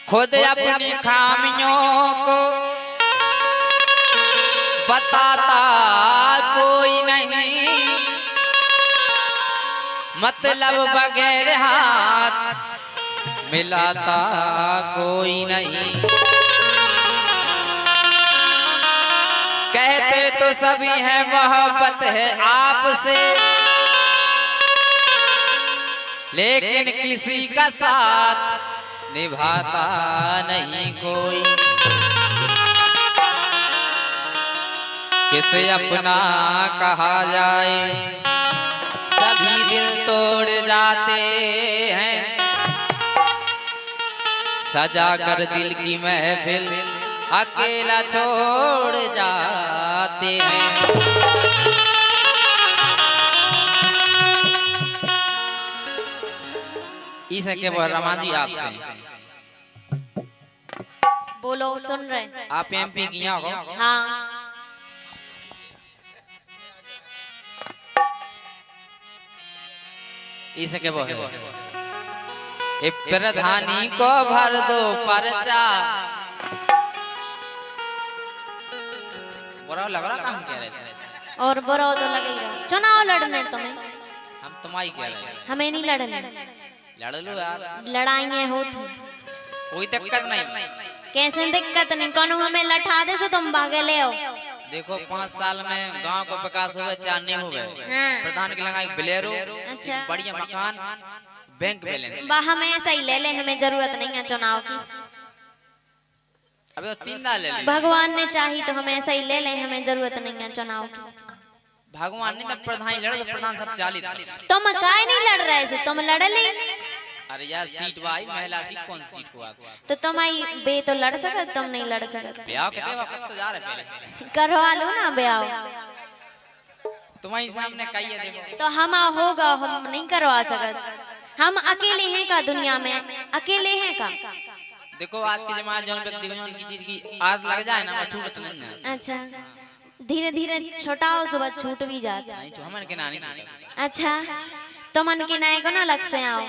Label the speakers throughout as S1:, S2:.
S1: खुद अपनी खामियों को बताता कोई नहीं, मतलब बगैर हाथ मिलाता कोई नहीं। कहते तो सभी हैं मोहब्बत है आपसे, लेकिन किसी का साथ निभाता नहीं कोई। किसे अपना कहा जाए, सभी दिल तोड़ जाते हैं। सजा कर दिल की महफिल अकेला छोड़ जाते हैं। इसे के वो रमा जी आपसे
S2: बोलो, सुन रहे।
S1: आप एमपी किया हो?
S2: हाँ।
S1: इसे के वो है, एक प्रधानी को भर दो पर्चा। बुरा लग रहा काम कह रहे थे।
S2: और बुरा तो लगेगा। चुनाव लड़ने तुम्हें,
S1: हम तुम्हारी कह रहे हैं।
S2: हमें नहीं लड़ने।
S1: लड़ लो यार,
S2: लड़ाइयाँ होती,
S1: कोई दिक्कत नहीं।
S2: कैसे दिक्कत नहीं, कानून हमें लठा दे सो तुम भागे ले आओ।
S1: देखो 5 साल में गांव को विकास हुआ, 4 नहीं हो गए।
S2: हाँ।
S1: प्रधान के लगाई बिलेरो,
S2: अच्छा,
S1: बढ़िया मकान, बैंक बैलेंस।
S2: हमें ऐसा ही ले ले, हमें जरूरत नहीं है चुनाव की।
S1: अबे 3 दाल ले ले।
S2: भगवान ने चाही तो हमें ऐसा ही ले ले, हमें जरूरत नहीं है चुनाव की।
S1: भगवान ने तब प्रधान लड़े, तो प्रधान सब 40।
S2: तुम काय नहीं लड़ रहे से, तुम लड़ ली।
S1: अरे यार सीट भाई, महिला सीट कौन सी सीट को आप?
S2: तो तुम आई बे तो लड़ सकत, तुम नहीं लड़ सकत।
S1: ब्याह के वक्त तो जा रहे पहले
S2: करवा लो ना ब्याह।
S1: तुम्हारे सामने कही है, देखो
S2: तो हम होगा, हम नहीं करवा सकत। हम अकेले हैं का दुनिया में, अकेले हैं का।
S1: देखो आज के जमाने जो व्यक्ति को की चीज की आदत लग जाए ना, वो छूटत नहीं है।
S2: अच्छा, धीरे धीरे छोटा हो सुबह छूट भी जाता।
S1: नहीं हमन के नानी।
S2: अच्छा, तुमन के नाय को ना अलग से आओ,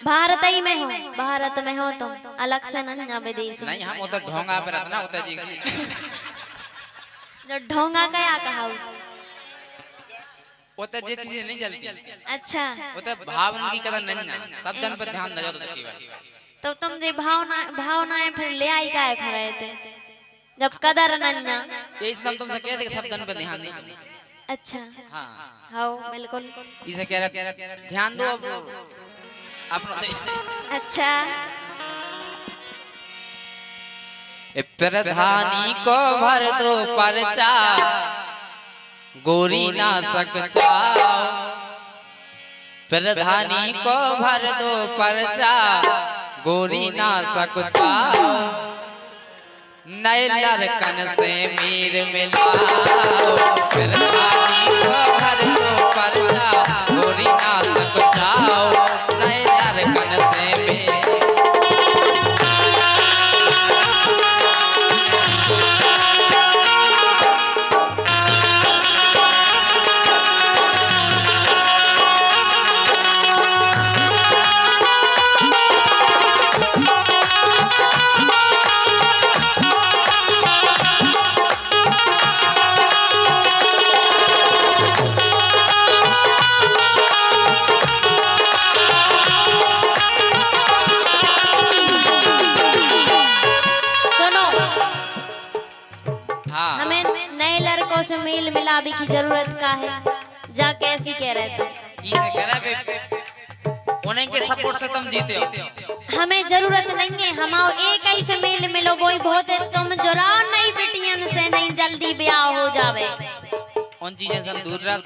S2: भारत ही में हो, भारत में हो तुम, अलग से ना विदेश में।
S1: नहीं हम उधर ढोंगा पे रहते ना, उधर जी
S2: जो ढोंगा क्या कहा,
S1: उधर जे चीजें नहीं चलती।
S2: अच्छा,
S1: उधर भावना की कदर नहीं ना, सब जन पर ध्यान दे दो।
S2: तो तुम जे भावनाएं फिर ले आई काय खड़े थे जब कदर नन्ना।
S1: ये इस तुमसे कहते कि सब जन पर ध्यान दो।
S2: अच्छा,
S1: हाँ
S2: हाँ बिल्कुल।
S1: इसे कह रहे ध्यान दो अपना।
S2: अच्छा,
S1: प्रधानी को भर दो पर्चा, गोरी ना सकचा। प्रधानी को भर दो पर्चा, गोरी ना सकचा। नए लड़कन से मीर मिलाओ। प्रधानी को भर दो पर्चा, गोरी ना सकचाओ। नए लड़कन से मीर।
S2: से मेल मिलावे की जरूरत का है, जा कैसी कह रहे तुम?
S1: इसे कह रहे उन्हीं के सपोर्ट से तुम जीते हो।
S2: हमें जरूरत नहीं है, हम एक ही से मेल मिलो वही बहुत है। तुम जोराओ नहीं बेटियन से, नहीं जल्दी ब्याह हो जावे।
S1: उन चीजें से हम दूर रह,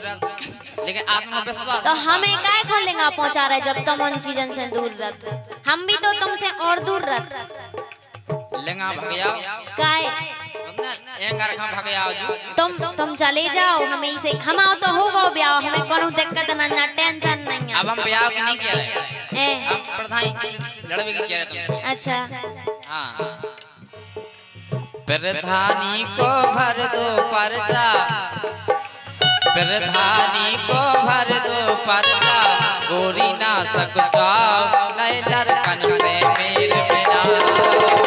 S1: लेकिन आत्मविश्वास
S2: तो हमें काय खोलेंगा पहुंचा रहे जब तुम उन चीजों से दूर रह। हम भी तो तुमसे और दूर रह
S1: लेंगा भगया
S2: काय तुम चले जाओ, हमें से हम आओ तो होगा ब्याह, हमें कोनो दिक्कत ना टेंशन नहीं है।
S1: अब हम ब्याह की नहीं कह रहे, हम प्रधान की लड़वे की कह रहे तुमसे।
S2: अच्छा
S1: हाँ, प्रधानी को भर दो पर्चा, प्रधानी को भर दो पर्चा, गोरी ना सकचाओ, नए लड़कन से मेल मिलाओ।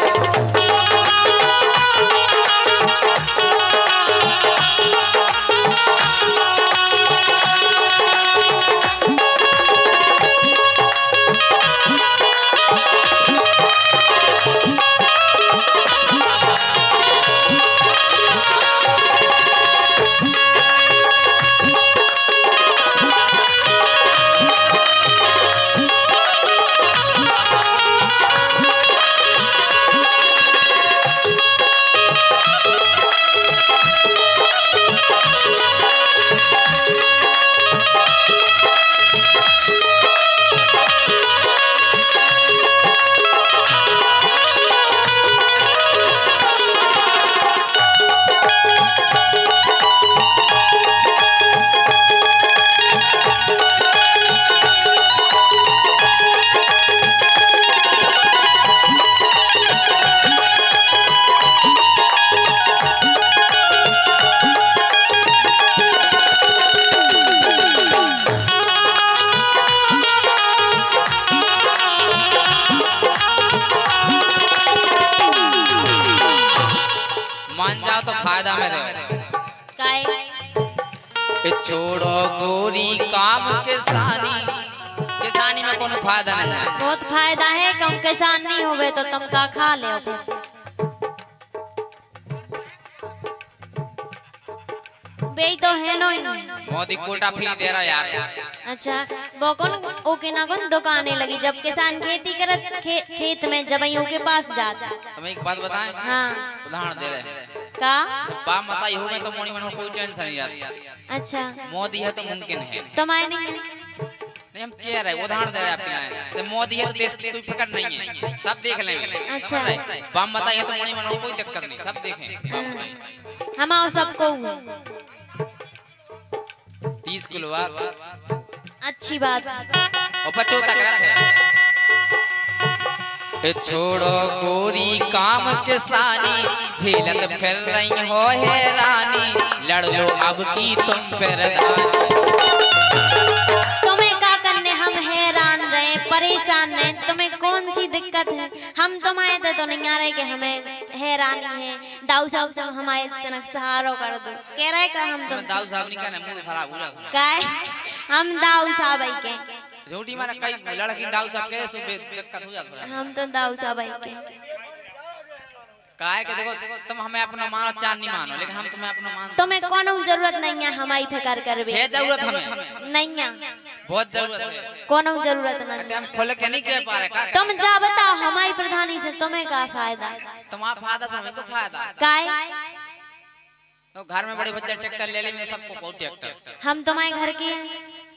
S1: फायदा में रहो।
S2: काय
S1: छोड़ो गोरी काम किसानी, किसानी में कोनो फायदा नहीं है।
S2: बहुत फायदा है, क्यों किसान नहीं होवे तो तुम का खा ले फिर। बेई तो है नो इन
S1: मोदी कोटा फ्री दे रहा यार।
S2: अच्छा वो कौन ओके ना कौन दुकानें लगी जब किसान खेती करत खेत में जब के पास जाता।
S1: तुम्हें एक बात बताएं,
S2: हाँ
S1: उदाहरण दे रहे
S2: का
S1: बाप मता हो में तो मोनी मन कोई टेंशन नहीं आती।
S2: अच्छा
S1: मोदी है तो मुमकिन है।
S2: तुम्हारे नहीं है?
S1: नहीं हम कह रहे उदाहरण दे रहे आपके लिए, तो मोदी है तो देश की कोई फिक्र नहीं है, सब देख लेंगे।
S2: अच्छा
S1: बाप मता है तो मोनी मन कोई दिक्कत नहीं, सब देखें।
S2: हम आओ सबको
S1: 30 किलो
S2: अच्छी बात
S1: और 25 तक रखे। छोड़ो गोरी काम किसानी, झेलत फिर रही हो हैरानी, लड़ लो अब की तुम प्रधानी।
S2: तुम्हें क्या करने, हम हैरान रहे परेशान रहे, तुम्हें कौन सी दिक्कत है? हम तुम्हारे थे तो नहीं आ रहे कि हमें हैरानी है। दाऊ साहब तुम हमारे तनक सहारो कर दो, कह रहे का हम तुम
S1: दाऊ साहब नहीं कहना, मूड खराब हो रहा
S2: काय हम दाऊ साहब आई के
S1: झूठी मारा कई लड़की दाऊ साहब के सो दिक्कत हो जाता है।
S2: हम तो दाऊ साहब आई के
S1: काहे के देखो तुम हमें अपना मानो चार नहीं मानो, लेकिन हम तुम्हें अपना मान।
S2: तुम्हें कोनो जरूरत नहीं है हमारी फिकर करबे।
S1: है जरूरत हमें
S2: नहीं है,
S1: बहुत जरूरत है।
S2: कोनो जरूरत नहीं,
S1: हम खोल के नहीं कह पा रहे का।
S2: तुम जा बताओ हमारी प्रधानी से तुम्हें क्या फायदा?
S1: तुम्हारा फायदा से हमें को फायदा
S2: काय
S1: तो घर में बड़े बच्चे ट्रैक्टर ले ले सबको बहुत ट्रैक्टर।
S2: हम तुम्हारे घर के हैं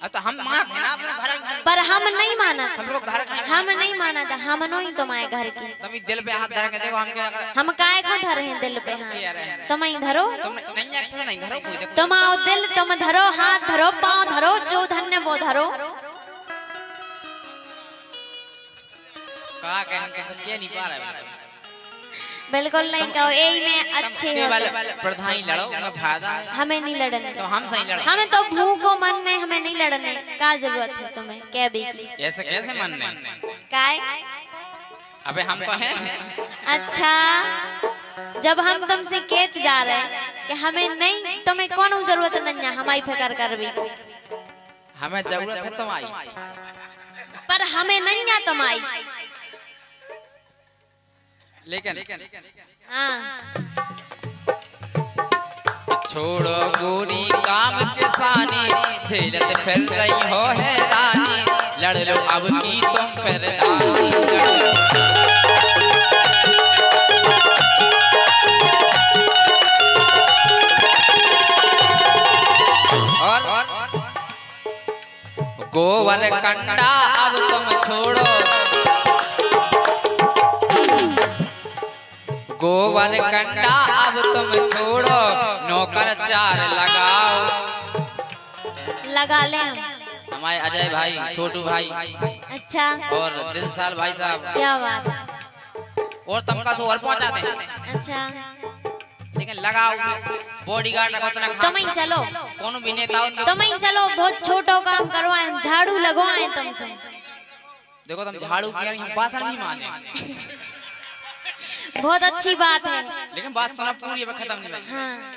S1: तो हम मानते हैं ना अपने घर,
S2: पर हम नहीं माना था।
S1: हम लोग घर
S2: हम नहीं माना था, हम नहीं तुम्हारे घर की।
S1: तुम दिल पे हाथ धर के देखो हम क्या
S2: हम काय को धरे हैं दिल पे हाथ? तुम ही धरो,
S1: तुम नहीं अच्छा नहीं धरो कोई देखो।
S2: तुम आओ दिल तुम धरो, हाथ धरो, पाँव धरो, जो धन्य वो धरो।
S1: कहा के हम तो क्या नहीं पा रहे।
S2: बिल्कुल नहीं कहो, यही में अच्छे
S1: प्रधानी लड़ो में फायदा है।
S2: हमें नहीं लड़ने,
S1: तो हम सही लड़ो।
S2: हमें तो भूखो मरने, हमें नहीं लड़ने का जरूरत है तुम्हें क्या भी की?
S1: ऐसे कैसे मनने
S2: काय
S1: अबे हम तो हैं।
S2: अच्छा जब हम तुमसे कहते जा रहे हैं कि हमें नहीं, तुम्हें कौन जरूरत नहीं है हमारी फिक्र कर भी।
S1: हमें जरूरत है तुम्हारी,
S2: पर हमें नहीं है तुम्हारी।
S1: लेकिन
S2: हाँ
S1: छोड़ो गोरी काम किसानी, झेलत फिर रही हो हैरानी, लड़ लो अब की तुम प्रधानी। और गोवर कंडा अब तुम छोड़ो, गोवर कंडा अब तुम छोड़ो, नौकर चार लगाओ।
S2: लगा ले हम
S1: हमारे अजय भाई, छोटू भाई,
S2: अच्छा
S1: और दिलसाल भाई साहब,
S2: क्या बात,
S1: और तमका सो और पहुंचा दें।
S2: अच्छा
S1: लेकिन लगाओ बॉडीगार्ड रखो तो ना
S2: तुम ही चलो,
S1: कोनो भी नेता हो
S2: तुम ही चलो, बहुत छोटो काम करवाए, हम झाड़ू लगवाए तुमसे।
S1: देखो तुम झाड़ू किया नहीं, हम बासन भी माने।
S2: बहुत अच्छी बात है,
S1: लेकिन बात सुना पूरी है खत्म नहीं हुई।
S2: हाँ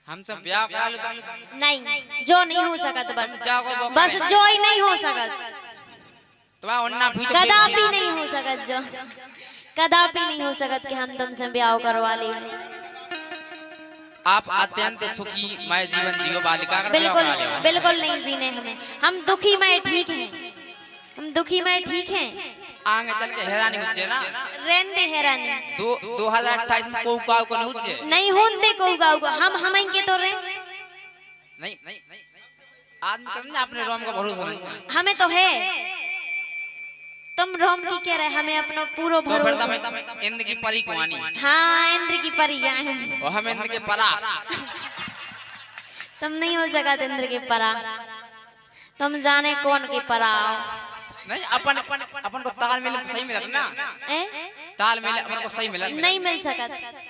S1: हम सब ब्याह करा लो तुम
S2: नहीं, जो नहीं हो सकत बस,
S1: जाओ
S2: बस जो ही नहीं हो सकत,
S1: तुम्हारा ओन्ना भी
S2: कदापि नहीं हो सकत, जो कदापि नहीं हो सकत कि हम तुमसे ब्याह करवा ले।
S1: आप अत्यंत सुखी मैं जीवन जियो बालिका का
S2: बिल्कुल बिल्कुल नहीं जीने हमें, हम दुखी में ठीक हैं, हम दुखी में ठीक हैं।
S1: आगे चल के हैरानी हो जाए ना,
S2: रेंदे हैरानी
S1: 2028 में कोई गाँव को नहीं हो जाए,
S2: नहीं होंदे को गाँव को, हम के तो रहे
S1: नहीं आदमी करना अपने रोम का भरोसा नहीं,
S2: हमें तो है। तुम रोम की कह रहे, हमें अपना पूरा भरोसा।
S1: इंद्र की परी कुआनी,
S2: हाँ इंद्र की परियां हैं,
S1: और हम इंद्र के परा।
S2: तुम नहीं हो सका इंद्र के परा, तुम जाने कौन के परा।
S1: नहीं अपन को तालमेल सही मिला था ना, तालमेल अपन को सही मिला
S2: नहीं मिल सका,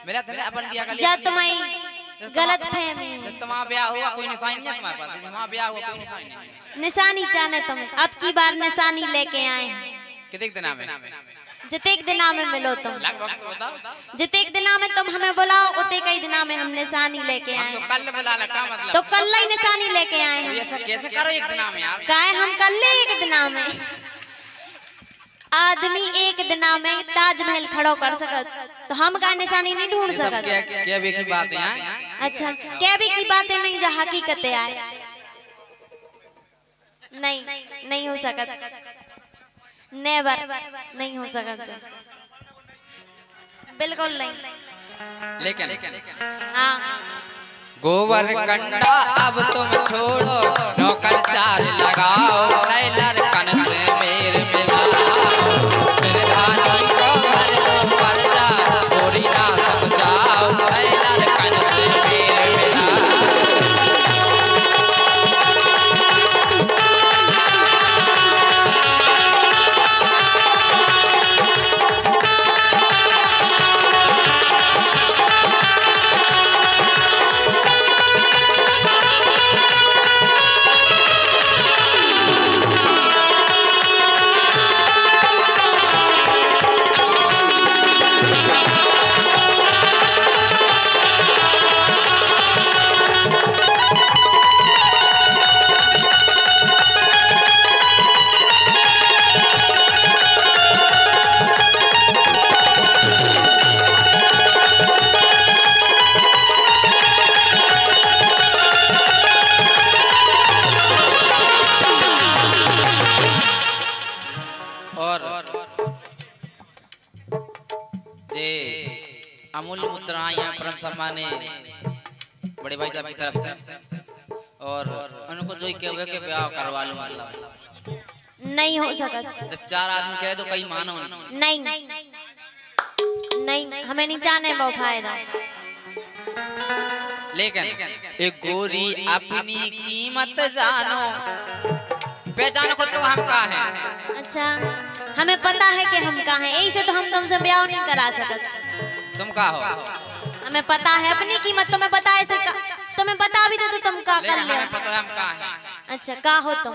S1: मिला था ना अपन दिया
S2: जा तुम्हारी गलत फहमी है।
S1: तुम्हारा ब्याह हुआ कोई निशानी नहीं है तुम्हारे पास, हमारा ब्याह हुआ कोई निशानी नहीं।
S2: निशानी चाहने तुम्हें, अब की बार निशानी लेके आए हैं।
S1: कितने दिन में
S2: जितेक दिना में मिलो तुम,
S1: लगभग तो बताओ।
S2: जितेक दिना में तुम हमें बुलाओ उते कई दिना में हम निशानी लेके
S1: हम
S2: आए
S1: तो कल बुला ला, क्या मतलब?
S2: तो कल ही निशानी लेके आए
S1: तो
S2: हैं।
S1: ऐसा कैसे करो एक दिन में यार?
S2: काहे हम कल एक दिना में? आदमी एक दिना में ताजमहल खड़ो कर सकत, तो हम का निशानी नहीं ढूंढ
S1: ये सब
S2: सकत।
S1: क्या भी की बातें हैं?
S2: अच्छा, क्या भी की बातें नहीं जो हकीकतें आए, नहीं नहीं हो सकत, नेवर नहीं हो सकत जो, बिल्कुल नहीं।
S1: लेकिन
S2: हाँ
S1: गोबर कंडा अब तुम छोड़ो, नौकर चार लगाओ, नए लड़कन से मेल मिलाओ, प्रधानी को भर दो पर्चा, चोरी ना समझाओ, नए लड़कन से मेल मिलाओ। और जे अमूल्य मुद्राएं हैं परम सम्माने बड़े भाई साहब की तरफ से, और उनको जो के हुए के ब्याह करवा लो, मतलब
S2: नहीं हो सकत,
S1: जब चार आदमी कहे तो कई मानो नहीं।
S2: नहीं नहीं हमें नहीं जाने वो फायदा।
S1: लेकिन एक गोरी अपनी कीमत जानो, पहचानो खुद को हम का है।
S2: अच्छा, हमें पता है कि हम कहाँ हैं, यही से तो हम तुमसे ब्याह नहीं करा सकत।
S1: तुम का हो?
S2: हमें पता है अपनी कीमत, तुम्हें पता है से तुम्हें बता भी दे तो तुम का कर
S1: लेकिन
S2: ले।
S1: हमें पता है हम का है।
S2: अच्छा, का हो तुम?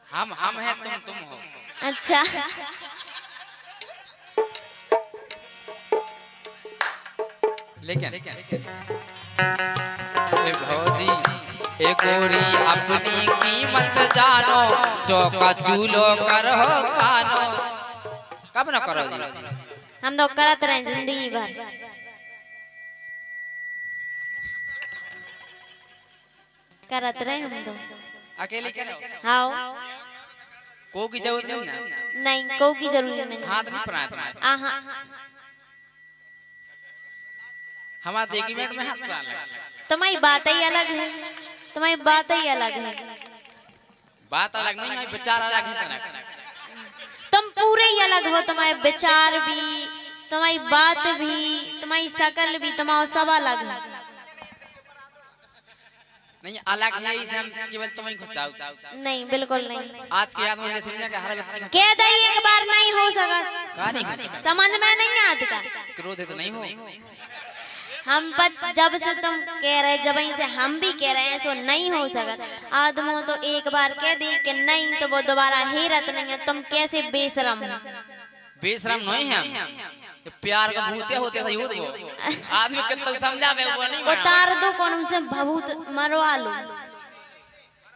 S1: हम है, तुम हो।
S2: अच्छा,
S1: लेकिन ए भौजी ए गोरी अपनी कीमत जानो, चौका चूलो करो कानो। कब न करो जी?
S2: हम तो करत रहे जिंदगी भर। करत रहे हम तो।
S1: अकेले करो?
S2: हाँ,
S1: को की जरूरत नहीं ना।
S2: नहीं को की जरूरत नहीं।
S1: हाथ नहीं परात तुम्हारे।
S2: आहा,
S1: हमारा देखी मिनट में हाथ परा लगा।
S2: तुम्हारी बात ही अलग है, तुम्हारी बात ही अलग है।
S1: बात अलग नहीं है, विचार अलग है तेरा।
S2: तुम पूरे ही अलग हो, तुम्हारे विचार भी, तुम्हारी बात भी, तुम्हारी शकल भी, तुम्हारा सब अलग है।
S1: नहीं अलग है, इसे हम केवल तुम्हें खुचाओ।
S2: नहीं बिल्कुल नहीं।
S1: आज के याद में जैसे नहीं कि हर व्यक्ति
S2: कह दई एक बार नहीं हो सकत,
S1: का नहीं हो सकता।
S2: समझ में नहीं आता।
S1: क्रोधित नहीं हो।
S2: हम जब से तुम कह रहे, जब से हम भी कह रहे हैं, सो नहीं हो सकत। आदमों तो एक बार कह दी कि नहीं तो वो दोबारा हेरत नहीं है। तुम कैसे बेशरम हो?
S1: बेशरम नहीं है हम, ये प्यार का भूते होते सही होत वो। आदमी कितना समझावे वो नहीं माना।
S2: उतार दो कौन उनसे भभूत मरवा लो।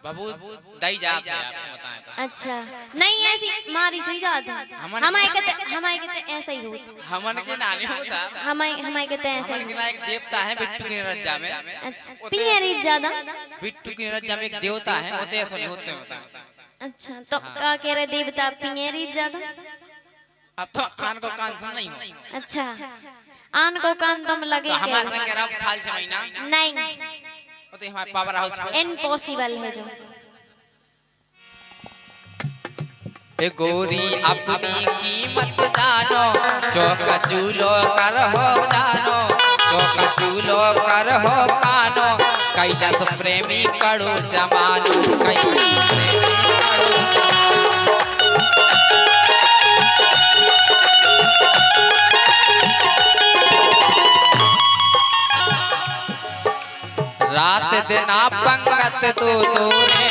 S1: बहुत दई जाते हैं आपको बताएं तो।
S2: अच्छा, नहीं ऐसी मारी सही जात है। हमारे कहते ऐसा ही होता।
S1: हमन के नानी होता।
S2: हमारे कहते ऐसा
S1: हमन
S2: ही।
S1: के ना एक देवता है बिट्टू की रज्जा में।
S2: अच्छा, पियरी ज्यादा।
S1: बिट्टू की रज्जा में एक देवता है, होते ऐसा नहीं होते होता।
S2: अच्छा, तो का कह रहे देवता पियरी ज्यादा?
S1: अब तो आन को कान सुन नहीं हो।
S2: अच्छा, आन को कान तुम लगे
S1: तो हमारे
S2: के
S1: संग रब साल से महीना
S2: नहीं,
S1: होते हमारे पावर हाउस में।
S2: इम्पॉसिबल है जो।
S1: ए गोरी अपनी कीमत जानो, चौका चूलो कर हो जानो, चौका चूलो कर हो कानो, कैलाश प्रेमी कड़ो जमानो, कैलाश प्रेमी कड़ो। रात दिना पंगत तोरे,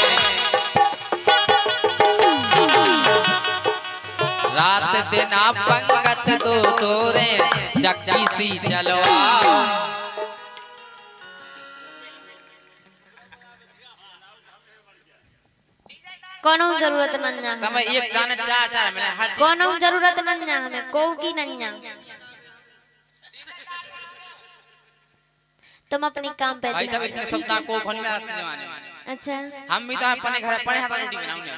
S1: रात दिन पंगत दो तोरे चक्की सी चलवाओ।
S2: कोनो जरूरत नन्या
S1: तमे एक जाने चाह मैंने हर चीज
S2: कोनो जरूरत नन्या हमें को की नन्या। तुम अपने काम पे
S1: भाई साहब इतने सप्ताह को खोनी में रखते जमाने में।
S2: अच्छा
S1: हम भी तो अपने घर अपने हाथ रोटी बनाऊंगे।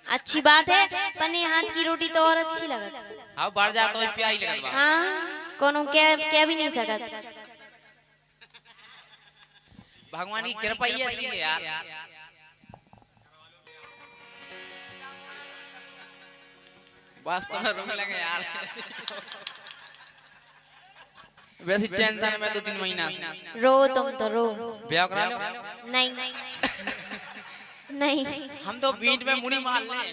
S2: अच्छी बात है, पने हाथ की रोटी तो और अच्छी लगत।
S1: हाँ बढ़ जा तो प्यारी लगत बा।
S2: हाँ कोनो क्या भी नहीं सकत।
S1: भगवान की कृपा ही ऐसी है यार। वास्तव में रोक लगे यार। वैसे टेंशन में 2-3 महीना
S2: रो तुम तो रो।
S1: ब्याह करा लो।
S2: नहीं नहीं
S1: हम तो बीच में मुड़ी मार ले।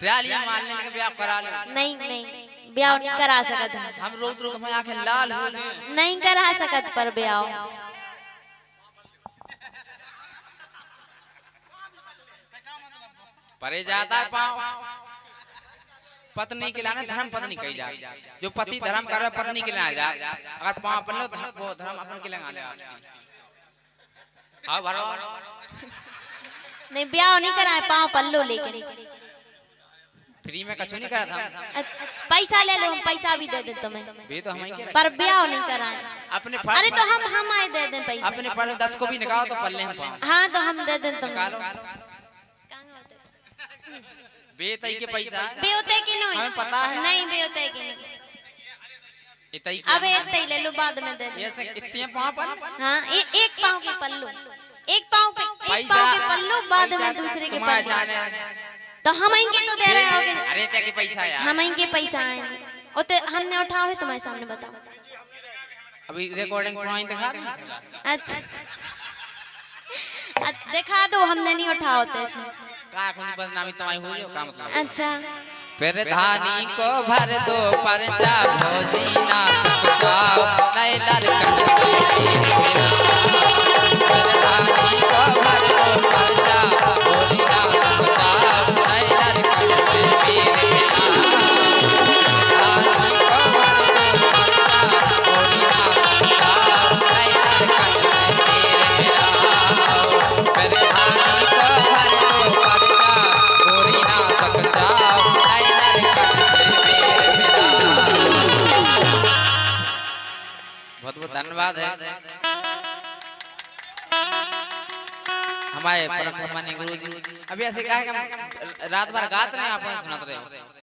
S1: ट्राली मार लेने के ब्याह करा लो।
S2: नहीं नहीं ब्याह नहीं करा सकत।
S1: हम रोज रोज हमारी आंखें लाल हो जाए।
S2: नहीं करा सकत पर ब्याह।
S1: परे जाता है पाँव। पत्नी के लाने धर्म पत्नी कही जाए। जो पति धर्म कर रहा है पत्नी के लाने जाए। अगर पाँव अपन लो वो धर्म अपन के लाने आपसे। हाँ भरो।
S2: नहीं ब्याह नहीं कराए पाँव पल्लो लेके।
S1: फ्री में कछु नहीं करा था।
S2: पैसा ले लो, हम पैसा भी दे दे तुम्हें।
S1: भी तो हम ही के
S2: पर ब्याह नहीं कराए।
S1: अपने
S2: अरे तो हम आए दे दें पैसा।
S1: अपने पर 10 को भी निकालो तो पल्ले हम पाँव।
S2: हाँ तो हम दे दें तुम्हें।
S1: बेतई के पैसा
S2: बेहोते की नहीं
S1: हमें पता है।
S2: नहीं बेहोते की नहीं।
S1: इतई
S2: अब इतई ले लो बाद में दे दे।
S1: ऐसे इतने पाँव पर
S2: हाँ एक पाँव के पल्लू, एक पाँव के पल्लू बाद में दूसरे के पल्लू। तो हम इनके तो दे रहे होगे।
S1: अरे क्या के पैसा यार।
S2: हम इनके पैसा आएंगे उते हमने उठाओ है तुम्हारे सामने बताओ।
S1: अभी रिकॉर्डिंग पॉइंट दिखा दो।
S2: अच्छा अच्छा दिखा दो, हमने नहीं उठा होते से।
S1: का खुद बदनामी तुम्हारी हुई हो का मतलब।
S2: अच्छा
S1: फिर धानी को भर दो परचा भोजी ना जाओ नए लड़कन से मेरा। फिर धानी को भर दो परचा भोजी ना जाओ नए लड़कन से मेरा। धानी को भर दो परचा भोजी ना जाओ नए लड़कन से मेरा। फिर धानी को भर दो परचा भोजी ना जाओ बहुत बहुत धन्यवाद है हमारे परम सम्मानीय गुरु जी। अभी ऐसे कहा है कि हम रात भर गाते नहीं आप सुनाते रहे।